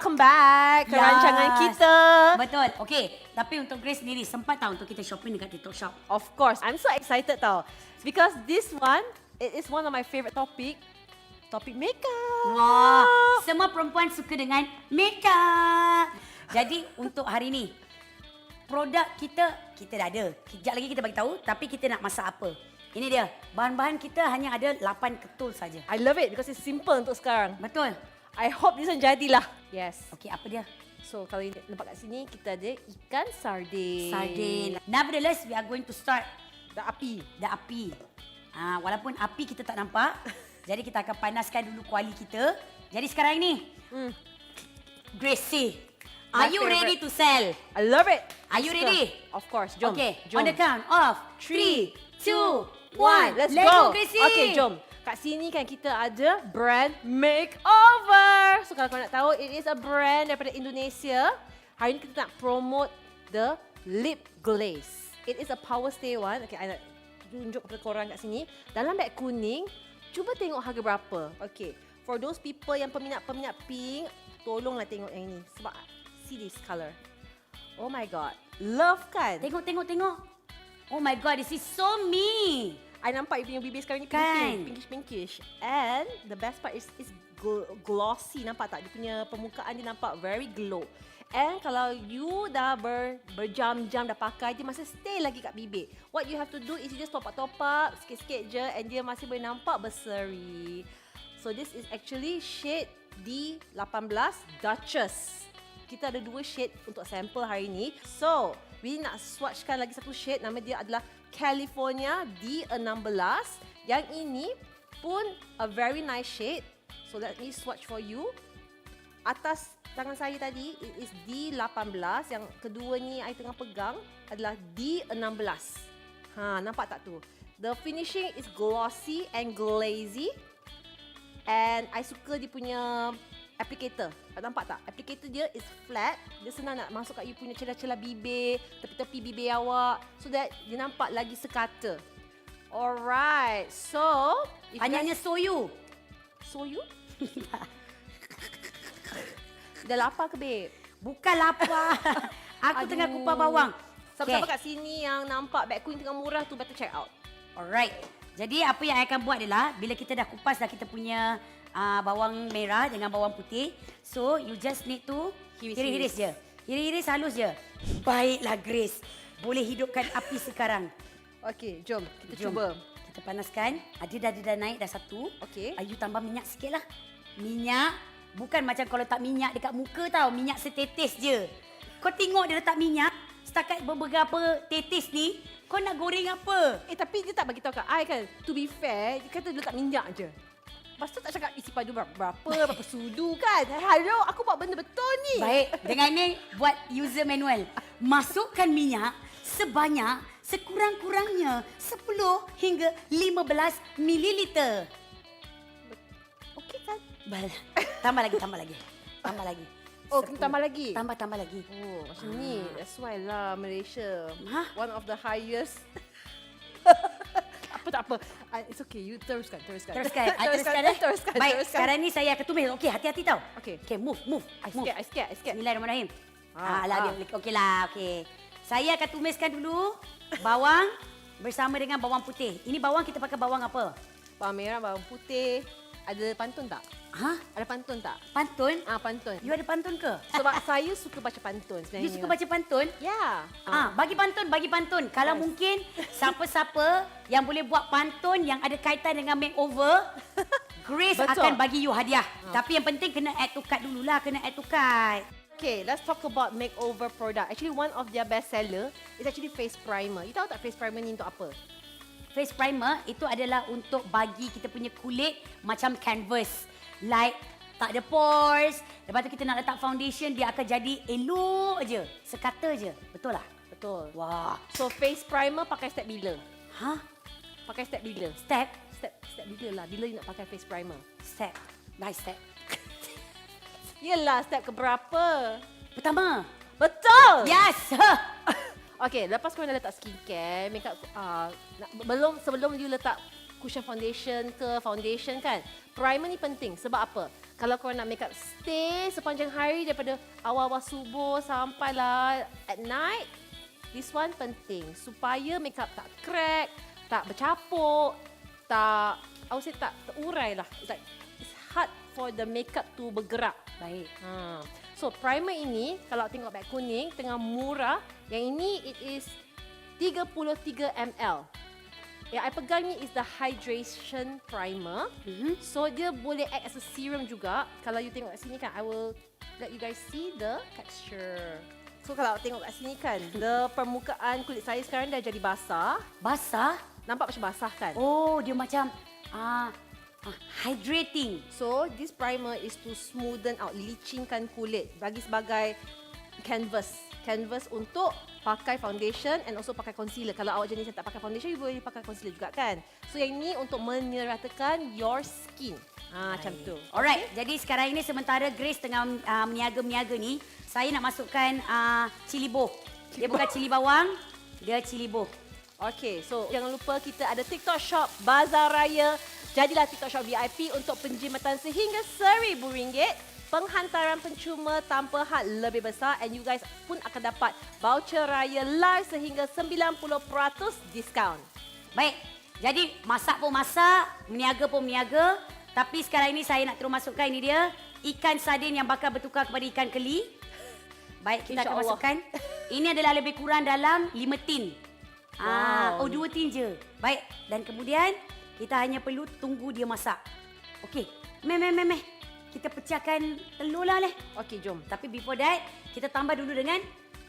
welcome back ke rancangan kita. Betul. Okey, tapi untuk Grace sendiri, sempat tak untuk kita shopping dekat TikTok Shop? Of course, I'm so excited tau. Because this one, it is one of my favourite topic. Topik makeup. Wah, semua perempuan suka dengan makeup. Jadi untuk hari ni, produk kita dah ada. Kejap lagi kita bagi tahu, tapi kita nak masak apa. Ini dia, bahan-bahan kita hanya ada 8 ketul saja. I love it because it's simple untuk sekarang. Betul. I hope this one jadilah. Yes. Okey, apa dia? So kalau nampak kat sini, kita ada ikan sardin. Sardin. Nevertheless, we are going to start The api. the api. Walaupun api kita tak nampak, jadi kita akan panaskan dulu kuali kita. Jadi sekarang ini, Gracie, are My you favourite. ready to sell? I love it. Are you ready? Of course. Jom. Okay, Jom. on the count of 3, 2, 1. Let's go, go. Gracie. Okay, jom. Kat sini kan kita ada brand makeover. So kalau kau nak tahu, it is a brand daripada Indonesia. Hari ni kita nak promote the lip glaze. It is a power stay one. Okay, I nak tunjuk kepada korang kat sini. Dalam beg kuning, cuba tengok harga berapa. Okay, for those people yang peminat-peminat pink, tolonglah tengok yang ini. Sebab see this colour. Oh my god. Love kan? Tengok. Oh my God, this is so me. I nampak you punya bibir sekarang ni Kan? pinkish. And the best part is glossy. Nampak tak? Dia punya permukaan dia nampak very glow. And kalau you dah berjam-jam dah pakai, dia masih stay lagi kat bibir. What you have to do is you just top up sikit-sikit je and dia masih boleh nampak berseri. So this is actually shade D18 Duchess. Kita ada 2 shade untuk sampel hari ni. So, we nak swatchkan lagi satu shade. Nama dia adalah California D16. Yang ini pun a very nice shade. So, let me swatch for you. Atas tangan saya tadi, it is D18. Yang kedua ni, I tengah pegang adalah D16. Nampak tak tu? The finishing is glossy and glazy. And I suka dia punya applicator. Nampak tak? Applicator dia is flat. Dia senang nak masuk kat you punya celah-celah bibir, tepi-tepi bibir awak. So that dia nampak lagi sekata. Alright. So, Panjangnya soyu. you? Dah lapar ke, babe? Bukan lapar. Aku tengah kupas bawang. Siapa-siapa kat sini yang nampak beg kuning tengah murah tu, better check out. Alright. Jadi apa yang I akan buat adalah, bila kita dah kupas dah kita punya bawang merah dengan bawang putih. So, you just need to hiris-hiris je. Hiris-hiris halus je. Baiklah Grace. Boleh hidupkan api sekarang. Okay, jom. Kita Jom. cuba. Kita panaskan. Dia dah naik dah satu. Okey. You tambah minyak sikit lah. Minyak. Bukan macam kalau tak minyak dekat muka tau. Minyak setetes je. Kau tengok dia letak minyak. Setakat beberapa tetes ni. Kau nak goreng apa? Tapi dia tak bagi tahu kat I kan. To be fair, dia kata dia letak minyak je. Lepas tu tak cakap isi padu berapa sudu kan. Hello, aku buat benda betul ni. Baik, dengan ni buat user manual. Masukkan minyak sebanyak sekurang-kurangnya 10 hingga 15 mililiter. Okey kan? Tambah lagi. Oh, kena tambah lagi? Tambah lagi. Oh, macam ni. That's why lah Malaysia. One of the highest. Tak apa. It's okay. You teruskan. Teruskan. Teruskan. Baik, sekarang ni saya akan tumis. Okey, hati-hati tau. Okay. Okey, move. I scared. Bismillahirrahmanirrahim. Okey lah. Okey. Saya akan tumiskan dulu bawang bersama dengan bawang putih. Ini bawang kita pakai bawang apa? Bawang merah, bawang putih. Ada pantun tak? Ada pantun tak? Pantun? Pantun. You ada pantun ke? Sebab saya suka baca pantun sebenarnya. You suka baca pantun? Ya. Bagi pantun. Kalau mungkin siapa-siapa yang boleh buat pantun yang ada kaitan dengan makeover, Grace Betul. akan bagi you hadiah. Tapi yang penting kena add to cart dululah, Okay, let's talk about makeover product. Actually, one of their best seller is actually face primer. You tahu tak face primer ni untuk apa? Face primer itu adalah untuk bagi kita punya kulit macam canvas. Like tak ada pores. Lepas tu kita nak letak foundation, dia akan jadi elok je. Sekata je. Betul lah? Betul. Wah. So, face primer pakai step bila? Pakai step bila? Step Step bila lah. Bila you nak pakai face primer? Step by step. Yelah, step keberapa? Pertama. Betul! Yes! Okay, lepas kau dah letak skincare, makeup, sebelum you letak cushion foundation ke foundation kan. Primer ni penting sebab apa? Kalau korang nak makeup stay sepanjang hari daripada awal-awal subuh sampailah at night, this one penting supaya makeup tak crack, tak bercapuk, tak, I would say tak terurai lah. It's hard for the makeup to bergerak. Baik. So primer ini kalau tengok beg kuning tengah murah. Yang ini it is 33 ml. Yang I pegang ni is the hydration primer. So dia boleh act as a serum juga. Kalau you tengok kat sini kan, I will let you guys see the texture. So kalau tengok kat sini kan, the permukaan kulit saya sekarang dah jadi basah. Basah? Nampak macam basah kan? Oh, dia macam hydrating. So this primer is to smoothen out, lichinkan kulit, bagi sebagai canvas untuk pakai foundation and also pakai concealer. Kalau awak jenis yang tak pakai foundation, you boleh pakai concealer juga kan. So yang ini untuk menyeratakan your skin. Macam tu. Alright, jadi sekarang ini sementara Grace tengah meniaga-meniaga ni, saya nak masukkan cili boh. Dia bukan cili bawang, dia cili boh. Okay, so jangan lupa kita ada TikTok Shop Bazar Raya. Jadilah TikTok Shop VIP untuk penjimatan sehingga RM1,000. Penghantaran percuma tanpa had lebih besar and you guys pun akan dapat voucher raya live sehingga 90% diskaun. Baik, jadi masak pun masak, meniaga pun meniaga. Tapi sekarang ini saya nak terus masukkan ini dia, ikan sardin yang bakal bertukar kepada ikan keli. Baik, kita akan masukkan. Ini adalah lebih kurang dalam 5 tin. Wow. 2 tin je. Baik, dan kemudian kita hanya perlu tunggu dia masak. Okey, meh. Kita pecahkan telur lah leh. Okay, jom. Tapi before that, kita tambah dulu dengan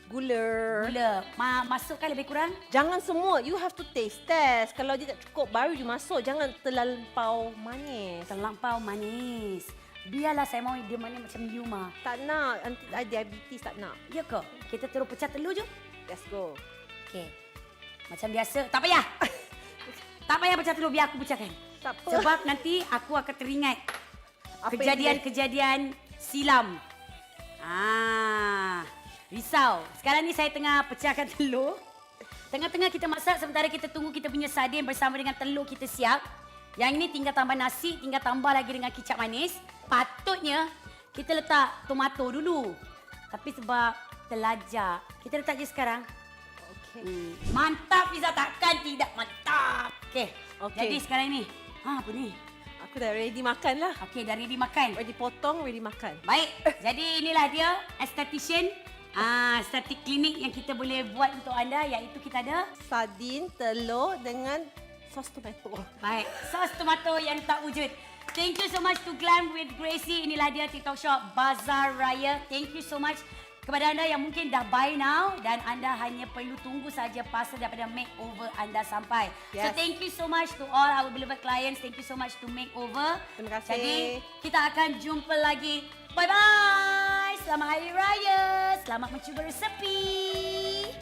Gula. Masukkan lebih kurang. Jangan semua. You have to taste test. Kalau dia tak cukup, baru you masuk. Jangan terlampau manis. Terlampau manis. Biarlah saya mau dia manis macam you mah. Tak nak. Nanti I diabetes tak nak. Ya ke? Kita terus pecah telur je. Let's go. Okey. Macam biasa. Tak payah. Tak payah pecah telur, biar aku pecahkan. Tak apa. Sebab nanti aku akan teringat Apa kejadian-kejadian silam. Risau. Sekarang ni saya tengah pecahkan telur. Tengah-tengah kita masak, sementara kita tunggu kita punya sardin bersama dengan telur kita siap. Yang ini tinggal tambah nasi, tinggal tambah lagi dengan kicap manis. Patutnya kita letak tomato dulu. Tapi sebab terlajak, kita letak je sekarang. Okay. Mantap Fiza, takkan tidak mantap. Okey. Okey. Jadi sekarang ni, apa ni? Aku dah ready makan lah. Okey, dah ready makan. Ready potong, ready makan. Baik, jadi inilah dia esthetician, estetik klinik yang kita boleh buat untuk anda, iaitu kita ada Sardin, telur dengan sos tomato. baik, sos tomato yang tak wujud. Thank you so much to Glam with Gracie. Inilah dia TikTok Shop Bazar Raya. Thank you so much kepada anda yang mungkin dah buy now dan anda hanya perlu tunggu saja parcel daripada makeover anda sampai. So Yes. thank you so much to all our beloved clients. Thank you so much to makeover. Terima kasih. Jadi kita akan jumpa lagi. Bye bye. Selamat Hari Raya. Selamat mencuba resepi.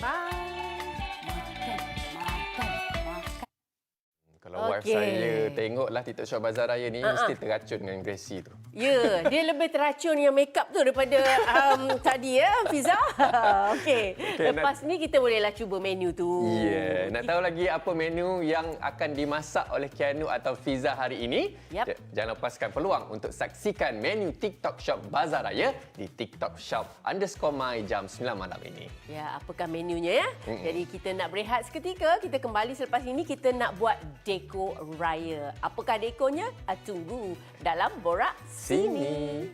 Bye. Makan. Kalau wife Okey. saya tengoklah TikTok Shop Bazar Raya ni, mesti teracun dengan Gracie tu. Ya, dia lebih teracun yang makeup tu daripada tadi ya, Fiza. Okey. Lepas ni kita bolehlah cuba menu tu. Ya, nak tahu lagi apa menu yang akan dimasak oleh Keanu atau Fiza hari ini? Yap. Jangan lepaskan peluang untuk saksikan menu TikTok Shop Bazar Raya di TikTok Shop_my jam 9 malam ini. Ya, apakah menunya ya? Jadi kita nak berehat seketika, kita kembali selepas ini kita nak buat deko raya. Apakah dekonya? Tunggu dalam Borak Sini.